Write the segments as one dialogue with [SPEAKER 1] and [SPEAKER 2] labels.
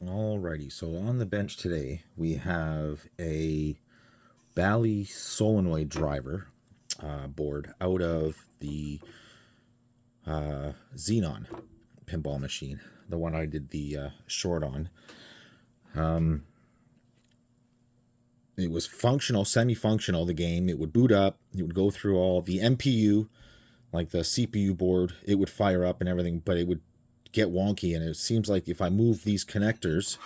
[SPEAKER 1] Alrighty, so on the bench today we have a Bally Solenoid driver board out of the Xenon pinball machine, the one I did the short on. It was functional, semi-functional, the game. It would boot up, it would go through all the MPU, like the CPU board, it would fire up and everything, but it would get wonky, and it seems like if I move these connectors,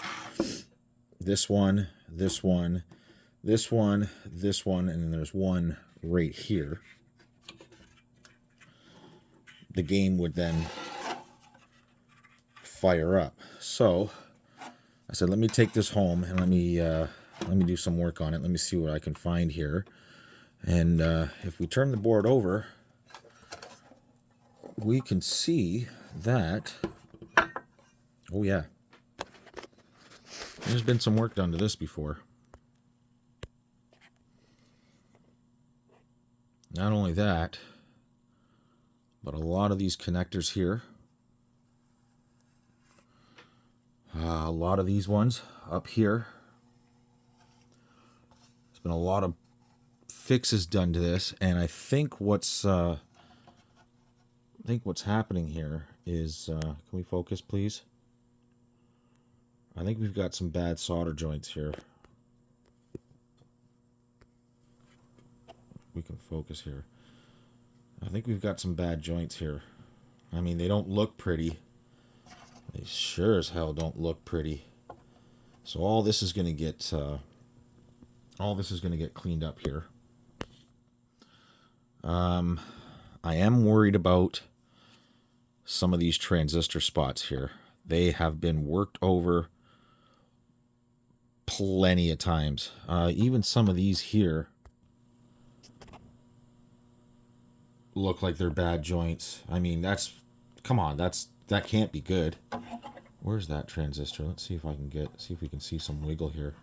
[SPEAKER 1] this one, this one, this one, this one, and then there's one right here, the game would then fire up. So I said, let me take this home and let me do some work on it. Let me see what I can find here. And if we turn the board over, we can see that, oh yeah, there's been some work done to this before. Not only that, but a lot of these connectors here, a lot of these ones up here, there's been a lot of fixes done to this, and I think what's happening here is, can we focus, please? I think we've got some bad solder joints here. We can focus here. I think we've got some bad joints here. I mean, they don't look pretty. They sure as hell don't look pretty. So all this is going to get cleaned up here. I am worried about some of these transistor spots here. They have been worked over plenty of times. Even some of these here look like they're bad joints. I mean, come on, that can't be good. Where's that transistor? Let's see if I can see if we can see some wiggle here.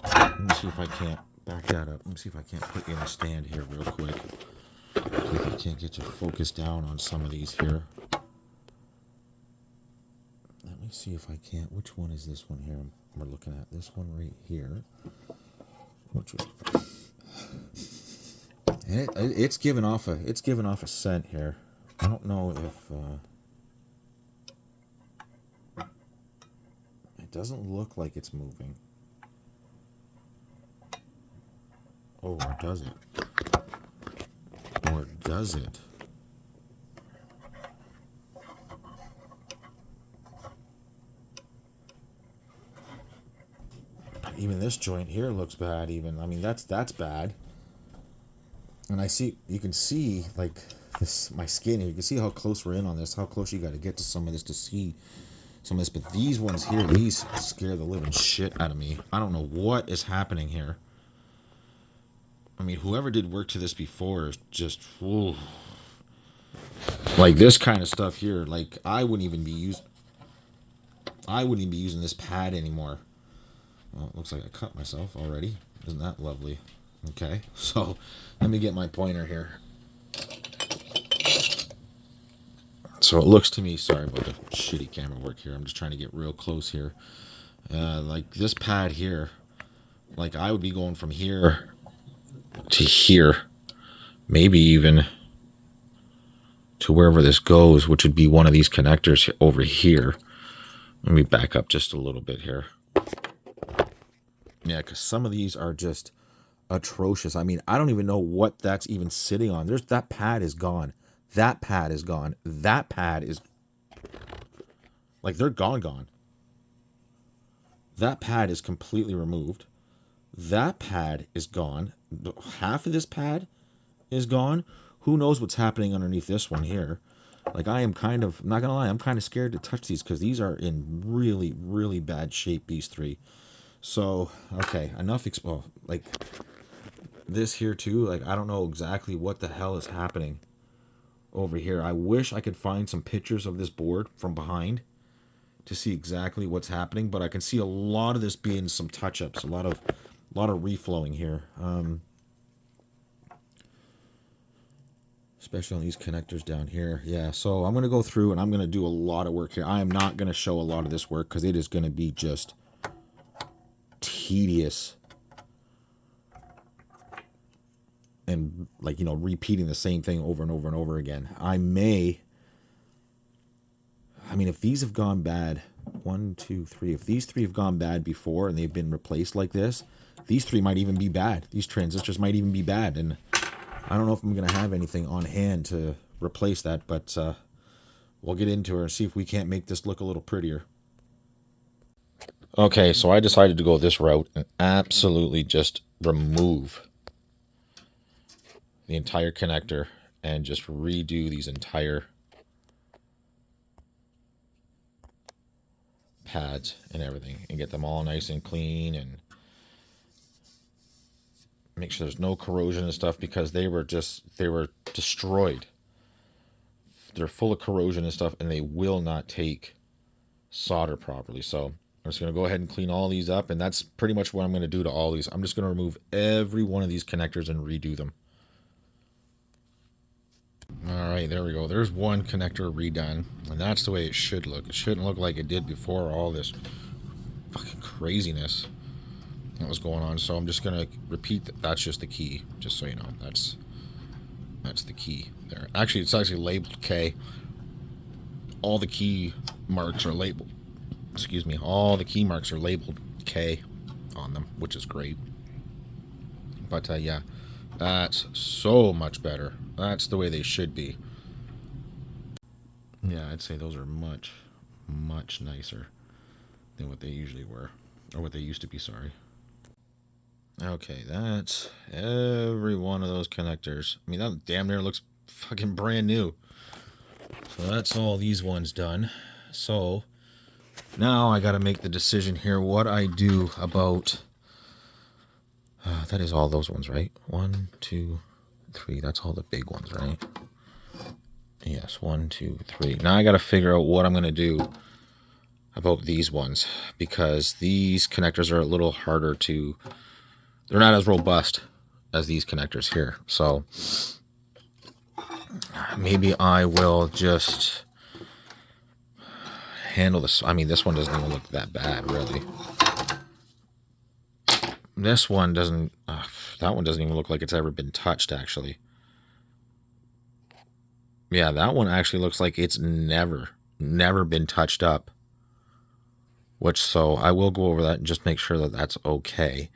[SPEAKER 1] Let me see if I can't back that up. Let me see if I can't put you in a stand here real quick. See if I can't get you focused down on some of these here. Let me see if I can't. Which one is this one here we're looking at? This one right here. Which was... And it's giving off a scent here. I don't know if it doesn't look like it's moving. Oh, or does it? Or does it? Even this joint here looks bad. Even, I mean, that's bad. And you can see like this, my skin here. You can see how close we're in on this. How close you got to get to some of this to see some of this. But these ones here, these scare the living shit out of me. I don't know what is happening here. I mean, whoever did work to this before is just, ooh. Like this kind of stuff here. Like I wouldn't even be using this pad anymore. Well, it looks like I cut myself already. Isn't that lovely? Okay, so let me get my pointer here. So it looks to me, sorry about the shitty camera work here. I'm just trying to get real close here. Like this pad here, like I would be going from here to here, maybe even to wherever this goes, which would be one of these connectors over here. Let me back up just a little bit here. Yeah, because some of these are just atrocious. I mean, I don't even know what that's even sitting on. That pad is gone. That pad is gone. That pad is like they're gone. That pad is completely removed. That pad is gone. Half of this pad is gone. Who knows what's happening underneath this one here? Like I am kind of, I'm not gonna lie, I'm kind of scared to touch these because these are in really, really bad shape, these three. So, okay, enough like this here too, like I don't know exactly what the hell is happening over here. I wish I could find some pictures of this board from behind to see exactly what's happening, but I can see a lot of this being some touch-ups, a lot of reflowing here. especially on these connectors down here. Yeah, so I'm going to go through and I'm going to do a lot of work here. I am not going to show a lot of this work because it is going to be just tedious and, like, you know, repeating the same thing over and over and over again. I mean, if these have gone bad, 1, 2, 3, if these three have gone bad before and they've been replaced like this, these three might even be bad. These transistors might even be bad, and I don't know if I'm going to have anything on hand to replace that, but we'll get into it and see if we can't make this look a little prettier. Okay, so I decided to go this route and absolutely just remove the entire connector and just redo these entire pads and everything and get them all nice and clean and make sure there's no corrosion and stuff, because they were destroyed. They're full of corrosion and stuff, and they will not take solder properly. So I'm just going to go ahead and clean all these up, and that's pretty much what I'm going to do to all these. I'm just going to remove every one of these connectors and redo them. All right, there we go. There's one connector redone, and that's the way it should look. It shouldn't look like it did before all this fucking craziness that was going on. So I'm just going to repeat that. That's just the key, just so you know. That's the key there. Actually, it's actually labeled K. All the key marks are labeled. Excuse me. All the key marks are labeled K on them, which is great. But yeah, that's so much better. That's the way they should be. Yeah, I'd say those are much, much nicer than what they usually were, or what they used to be, sorry. Okay, that's every one of those connectors. I mean, that damn near looks fucking brand new. So that's all these ones done. So now I got to make the decision here what I do about... that is all those ones, right? 1, 2, 3. That's all the big ones, right? Yes, 1, 2, 3. Now I got to figure out what I'm going to do about these ones, because these connectors are a little harder to... They're not as robust as these connectors here. So maybe I will just handle this. I mean, this one doesn't even look that bad, really. This one doesn't... that one doesn't even look like it's ever been touched, actually. Yeah, that one actually looks like it's never been touched up. Which, so I will go over that and just make sure that that's okay.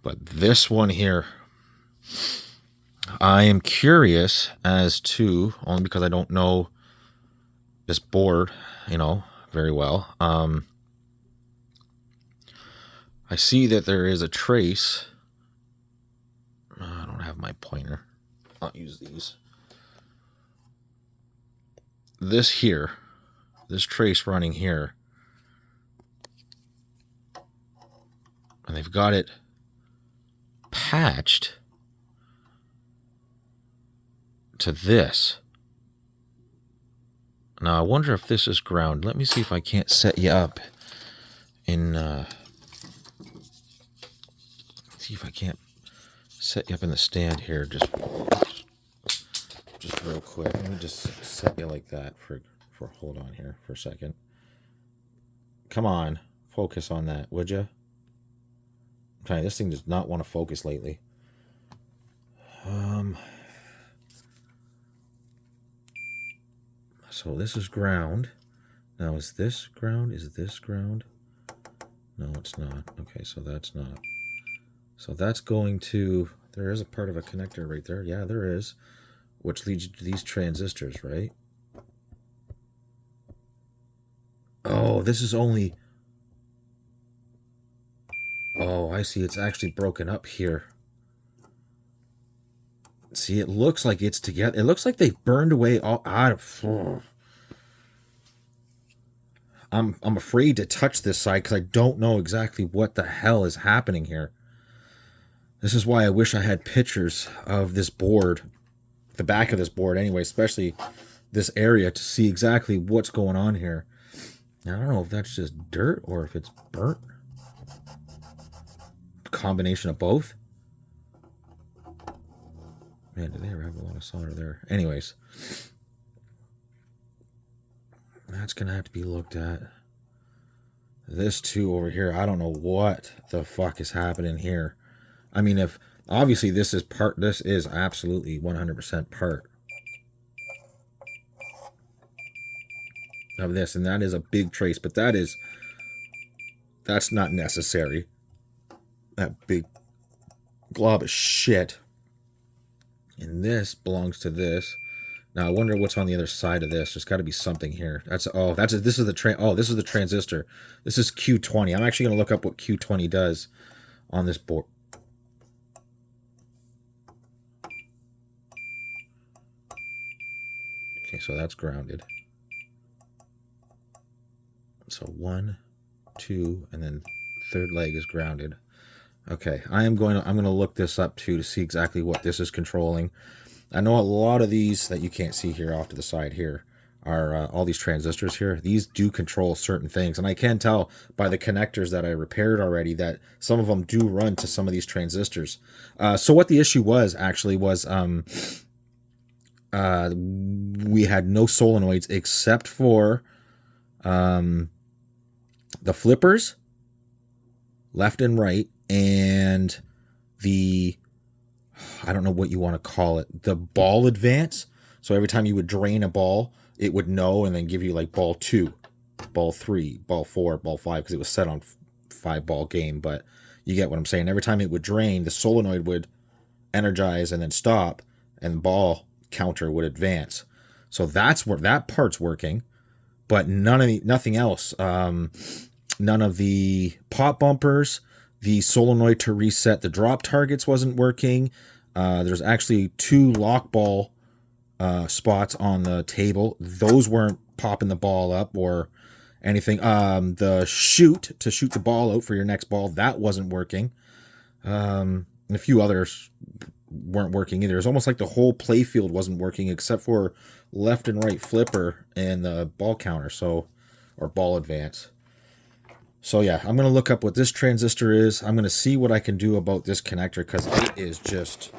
[SPEAKER 1] But this one here, I am curious as to, only because I don't know this board, you know, very well. I see that there is a trace. I don't have my pointer. I'll use these. This here, this trace running here, and they've got it patched to this. Now I wonder if this is ground. Let me see if I can't set you up in see if I can't set you up in the stand here just real quick. Let me just set you like that for hold on here for a second. Come on, focus on that, would you? Okay, this thing does not want to focus lately. So this is ground. Now is this ground? Is this ground? No, it's not. Okay, so that's not. So that's going to... There is a part of a connector right there. Yeah, there is. Which leads to these transistors, right? Oh, this is only... Oh, I see. It's actually broken up here. See, it looks like it's together. It looks like they've burned away all out of... I'm afraid to touch this side because I don't know exactly what the hell is happening here. This is why I wish I had pictures of this board, the back of this board anyway, especially this area, to see exactly what's going on here. Now, I don't know if that's just dirt or if it's burnt. Combination of both. Man, did they ever have a lot of solder there? Anyways, that's going to have to be looked at. This too over here, I don't know what the fuck is happening here. I mean, if obviously this is absolutely 100% part of this, and that is a big trace, but that's not necessary. That big glob of shit. And this belongs to this. Now I wonder what's on the other side of this. There's got to be something here. This is the transistor. This is Q20. I'm actually going to look up what Q20 does on this board. Okay, so that's grounded. So 1, 2, and then third leg is grounded. Okay, I'm going to look this up too to see exactly what this is controlling. I know a lot of these that you can't see here off to the side here are all these transistors here. These do control certain things, and I can tell by the connectors that I repaired already that some of them do run to some of these transistors. So what the issue was actually was we had no solenoids except for the flippers, left and right, and the, I don't know what you want to call it, the ball advance. So every time you would drain a ball, it would know and then give you like ball 2, ball 3, ball 4, ball 5, because it was set on 5-ball game. But you get what I'm saying. Every time it would drain, the solenoid would energize and then stop, and the ball counter would advance. So that's where that part's working, but nothing else. None of the pop bumpers, the solenoid to reset the drop targets wasn't working. There's actually 2 lock ball spots on the table. Those weren't popping the ball up or anything. The chute to shoot the ball out for your next ball, that wasn't working. And a few others weren't working either. It's almost like the whole play field wasn't working except for left and right flipper and the ball counter, or ball advance. So yeah, I'm going to look up what this transistor is. I'm going to see what I can do about this connector, because it is just...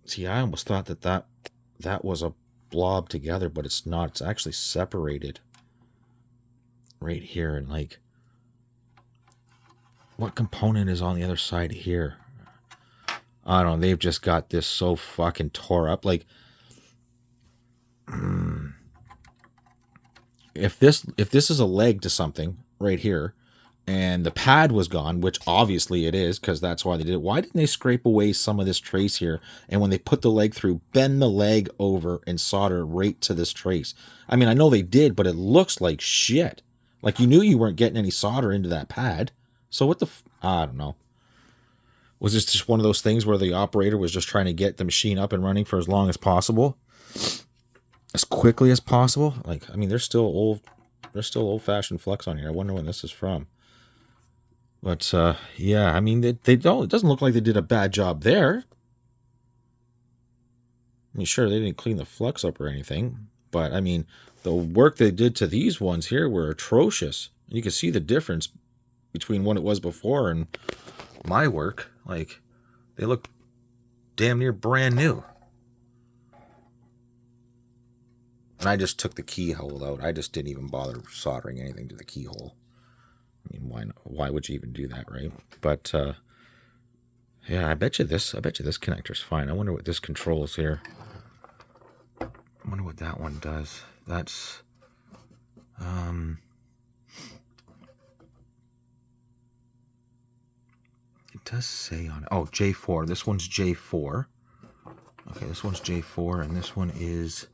[SPEAKER 1] See, I almost thought that was a blob together, but it's not. It's actually separated right here. And like, what component is on the other side here? I don't know. They've just got this so fucking tore up. Like, if this is a leg to something right here, and the pad was gone, which obviously it is, because that's why they did it. Why didn't they scrape away some of this trace here? And when they put the leg through, bend the leg over and solder right to this trace. I mean, I know they did, but it looks like shit. Like, you knew you weren't getting any solder into that pad. So what the I don't know. Was this just one of those things where the operator was just trying to get the machine up and running for as long as possible? As quickly as possible? Like, I mean, there's still old-fashioned flux on here. I wonder when this is from. But, yeah, I mean, it doesn't look like they did a bad job there. I mean, sure, they didn't clean the flux up or anything. But, I mean, the work they did to these ones here were atrocious. And you can see the difference between what it was before and my work. Like, they look damn near brand new. And I just took the keyhole out. I just didn't even bother soldering anything to the keyhole. I mean, why would you even do that, right? But yeah, I bet you this connector's fine. I wonder what this controls here. I wonder what that one does. That's it does say on it. Oh, J4. This one's J4. Okay, this one's J4, and this one is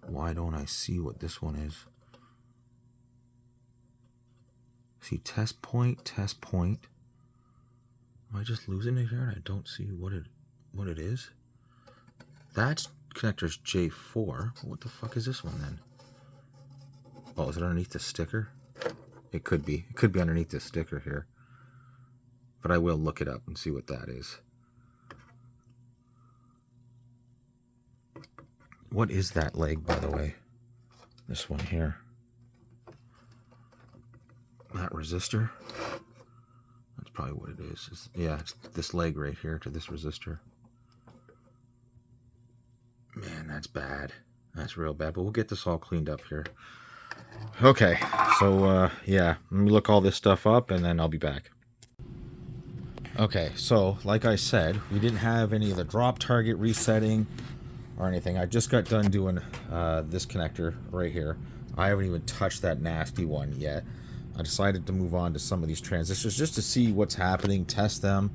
[SPEAKER 1] why don't I see what this one is? See, test point. Am I just losing it here and I don't see what it is? That connector's J4. What the fuck is this one then? Oh, is it underneath the sticker? It could be. It could be underneath this sticker here. But I will look it up and see what that is. What is that leg, by the way? This one here. That resistor. That's probably what it is. Yeah, it's this leg right here to this resistor. Man, that's bad. That's real bad, but we'll get this all cleaned up here. Okay, so yeah, let me look all this stuff up and then I'll be back. Okay, so like I said, we didn't have any of the drop target resetting or anything. I just got done doing this connector right here. I haven't even touched that nasty one yet. I decided to move on to some of these transistors just to see what's happening, test them,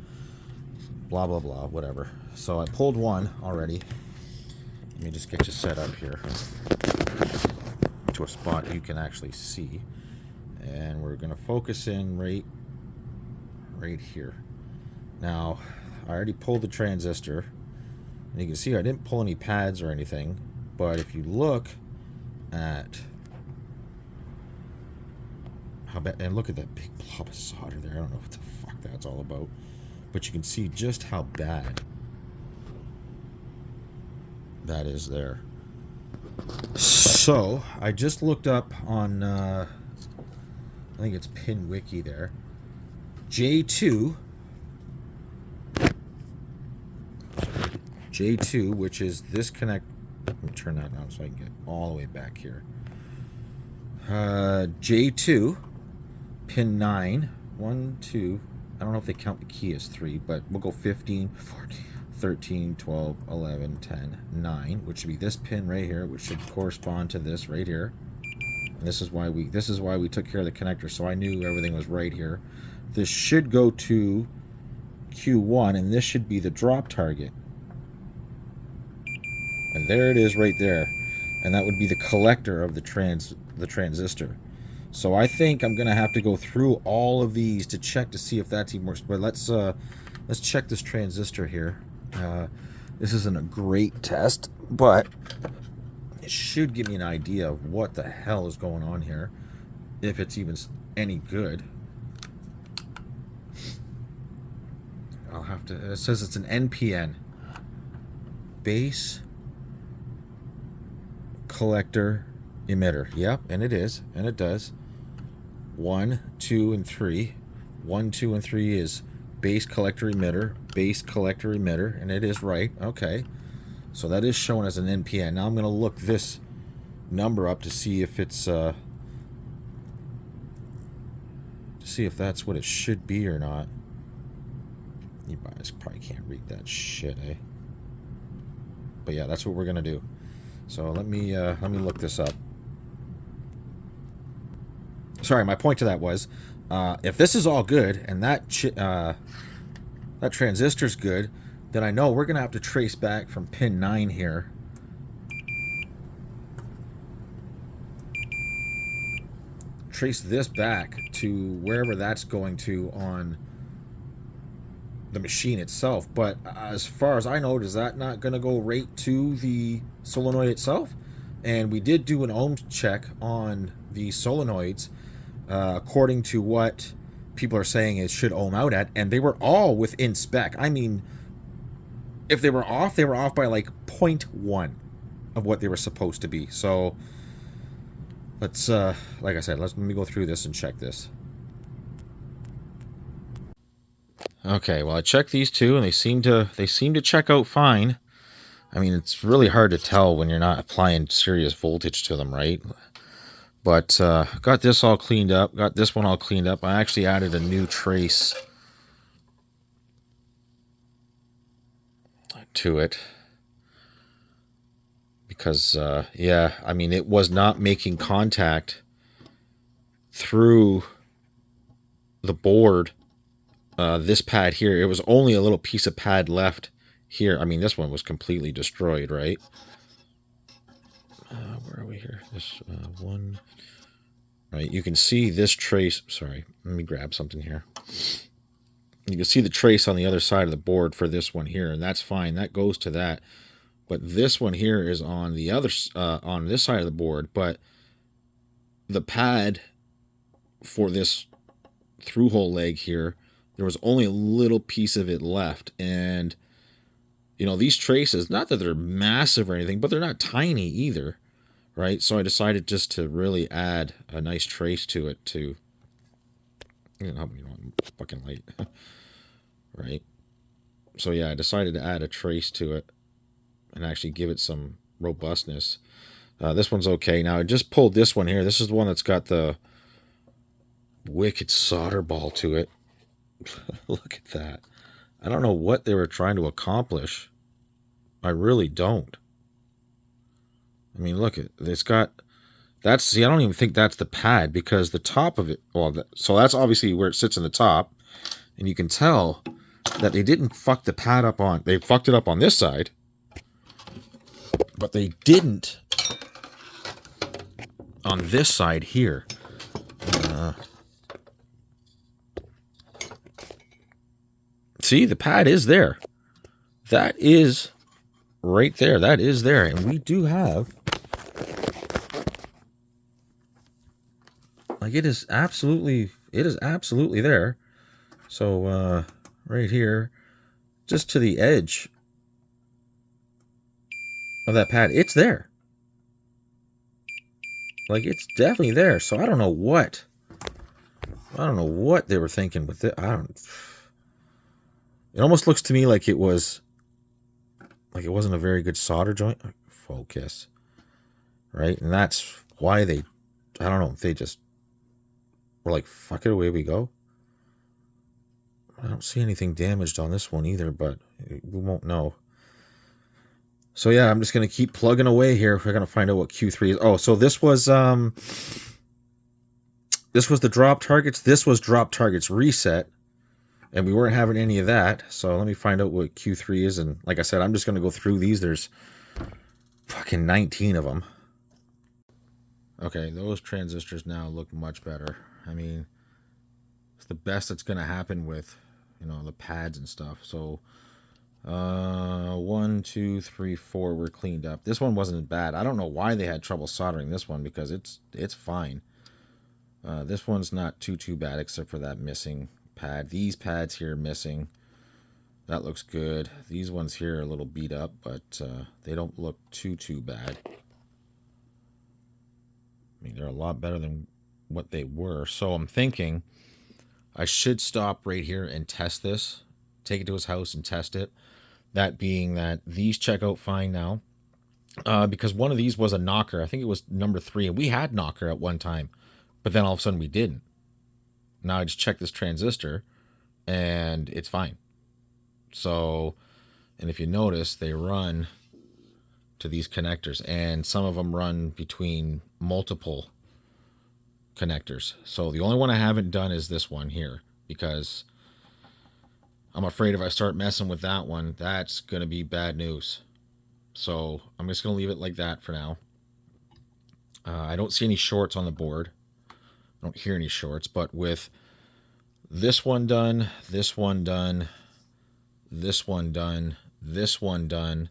[SPEAKER 1] blah, blah, blah, whatever. So I pulled one already. Let me just get you set up here to a spot you can actually see. And we're going to focus in right here. Now, I already pulled the transistor. And you can see I didn't pull any pads or anything. But if you look at how bad, and look at that big blob of solder there. I don't know what the fuck that's all about. But you can see just how bad that is there. So, I just looked up on, I think it's PinWiki there. J2, which is this connect. Let me turn that on so I can get all the way back here. J2, pin 9, 1, 2. I don't know if they count the key as 3, but we'll go 15, 14, 13, 12, 11, 10, 9, which should be this pin right here, which should correspond to this right here. And this is why we took care of the connector, so I knew everything was right here. This should go to Q1, and this should be the drop target. And there it is right there. And that would be the collector of the transistor. So I think I'm going to have to go through all of these to check to see if that's even works. But let's check this transistor here. This isn't a great test, but it should give me an idea of what the hell is going on here, if it's even any good. I'll have to. It says it's an NPN, base collector emitter. Yep, and it is, and it does. 1, 2, and 3. 1, 2, and 3 is base collector emitter, and it is right. Okay, so that is shown as an NPN. Now I'm going to look this number up to see if it's to see if that's what it should be or not. You guys probably can't read that shit, eh? But yeah, that's what we're gonna do. So let me look this up. Sorry, my point to that was, if this is all good and that transistor's good, then I know we're gonna have to trace back from pin 9 here. Trace this back to wherever that's going to on the machine itself. But as far as I know, is that not going to go right to the solenoid itself? And we did do an ohms check on the solenoids, according to what people are saying it should ohm out at, and they were all within spec. I mean, if they were off by like 0.1 of what they were supposed to be. So let's like I said, let me go through this and check this. Okay, well I checked these two and they seem to check out fine. I mean, it's really hard to tell when you're not applying serious voltage to them, right? But got this all cleaned up, got this one all cleaned up. I actually added a new trace to it because yeah, I mean, it was not making contact through the board. This pad here, it was only a little piece of pad left here. I mean, this one was completely destroyed, right? Where are we here? This one. Right, you can see this trace. Sorry, let me grab something here. You can see the trace on the other side of the board for this one here, and that's fine. That goes to that. But this one here is on the other, on this side of the board. But the pad for this through-hole leg here, there was only a little piece of it left. And, you know, these traces, not that they're massive or anything, but they're not tiny either, right? So I decided just to really add a nice trace to it to You know, fucking light. Right? So yeah, I decided to add a trace to it and actually give it some robustness. This one's okay. Now I just pulled this one here. This is the one that's got the wicked solder ball to it. Look at that. I don't know what they were trying to accomplish. I really don't. I mean, look at it's got. That's see. I don't even think that's the pad because the top of it. Well, so that's obviously where it sits in the top, and you can tell that they didn't fuck the pad up on. They fucked it up on this side, but they didn't on this side here. See, the pad is there. That is right there. That is there, and we do have. Like it is absolutely there. So right here, just to the edge of that pad, it's there. Like it's definitely there. So I don't know what they were thinking with it. It almost looks to me like it wasn't a very good solder joint. Focus. Right? And that's why I don't know, they just were like, fuck it, away we go. I don't see anything damaged on this one either, but we won't know. So yeah, I'm just going to keep plugging away here. We're going to find out what Q3 is. Oh, so this was the drop targets. This was drop targets reset. And we weren't having any of that. So let me find out what Q3 is. And like I said, I'm just going to go through these. There's fucking 19 of them. Okay, those transistors now look much better. I mean, it's the best that's going to happen with, the pads and stuff. So 1, 2, 3, 4 were cleaned up. This one wasn't bad. I don't know why they had trouble soldering this one because it's fine. This one's not too bad except for that missing pad. These pads here are missing. That looks good. These ones here are a little beat up, but they don't look too bad. I mean, they're a lot better than what they were. So I'm thinking I should stop right here and test this. Take it to his house and test it. That being that these check out fine now. Because one of these was a knocker. I think it was number 3. And we had knocker at one time. But then all of a sudden we didn't. Now I just checked this transistor. And it's fine. So, and if you notice, they run to these connectors. And some of them run between multiple connectors. So the only one I haven't done is this one here. Because I'm afraid if I start messing with that one, that's going to be bad news. So I'm just going to leave it like that for now. I don't see any shorts on the board. I don't hear any shorts. But with this one done, this one done, this one done, this one done,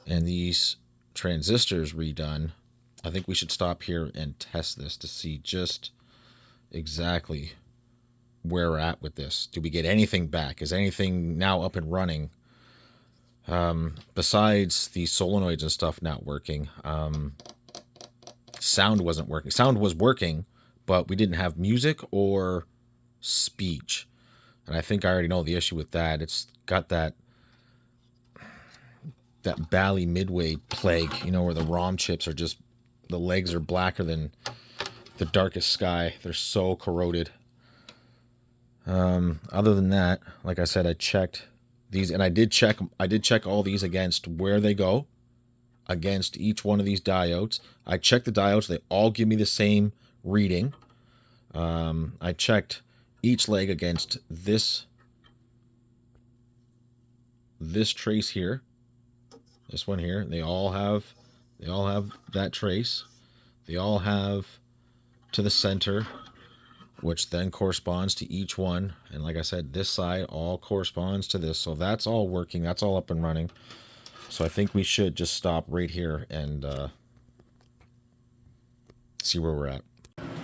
[SPEAKER 1] and these transistors redone, I think we should stop here and test this to see just exactly where we're at with this. Do we get anything back? Is anything now up and running? Besides the solenoids and stuff not working, sound wasn't working. Sound was working, but we didn't have music or speech. And I think I already know the issue with that. It's got that Bally midway plague, where the ROM chips are just, the legs are blacker than the darkest sky. They're so corroded. Other than that, like I said, I checked these, and I did check all these against where they go, against each one of these diodes. I checked the diodes; they all give me the same reading. I checked each leg against this trace here, this one here. They all have that trace. They all have to the center, which then corresponds to each one. And like I said, this side all corresponds to this. So that's all working. That's all up and running. So I think we should just stop right here and see where we're at.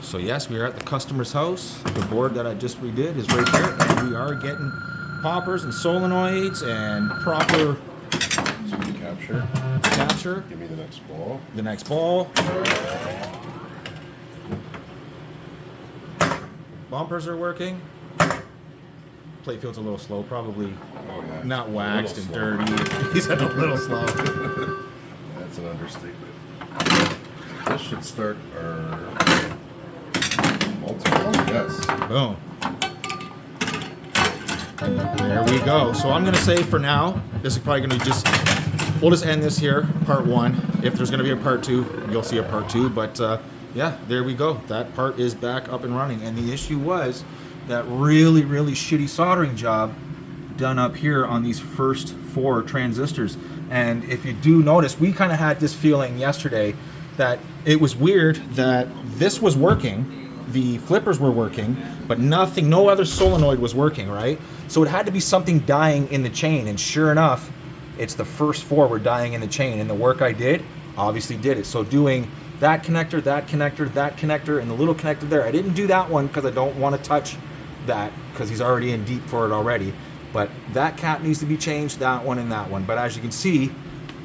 [SPEAKER 1] So yes, we are at the customer's house. The board that I just redid is right there. And we are getting poppers and solenoids and proper capture.
[SPEAKER 2] Give me the next ball.
[SPEAKER 1] The next ball. Bumpers are working. Plate field's a little slow, probably not
[SPEAKER 2] It's
[SPEAKER 1] waxed and
[SPEAKER 2] slow.
[SPEAKER 1] dirty. He said a little slow.
[SPEAKER 2] That's an understatement. This should start our multiple. Yes.
[SPEAKER 1] Boom. There we go. So I'm gonna say for now, this is probably gonna just, we'll just end this here, part 1. If there's gonna be a part 2, you'll see a part 2. But yeah, there we go. That part is back up and running. And the issue was that really, really shitty soldering job done up here on these first 4 transistors. And if you do notice, we kind of had this feeling yesterday that it was weird that this was working, the flippers were working, but nothing, no other solenoid was working, right? So it had to be something dying in the chain, and sure enough, it's the first 4 were dying in the chain, and the work I did obviously did it. So doing that connector, that connector, that connector, and the little connector there, I didn't do that one because I don't want to touch that because he's already in deep for it already. But that cap needs to be changed, that one and that one. But as you can see,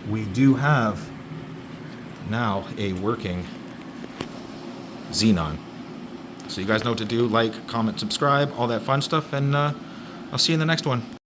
[SPEAKER 1] we do have now a working Xenon. So you guys know what to do. Like, comment, subscribe, all that fun stuff, and I'll see you in the next one.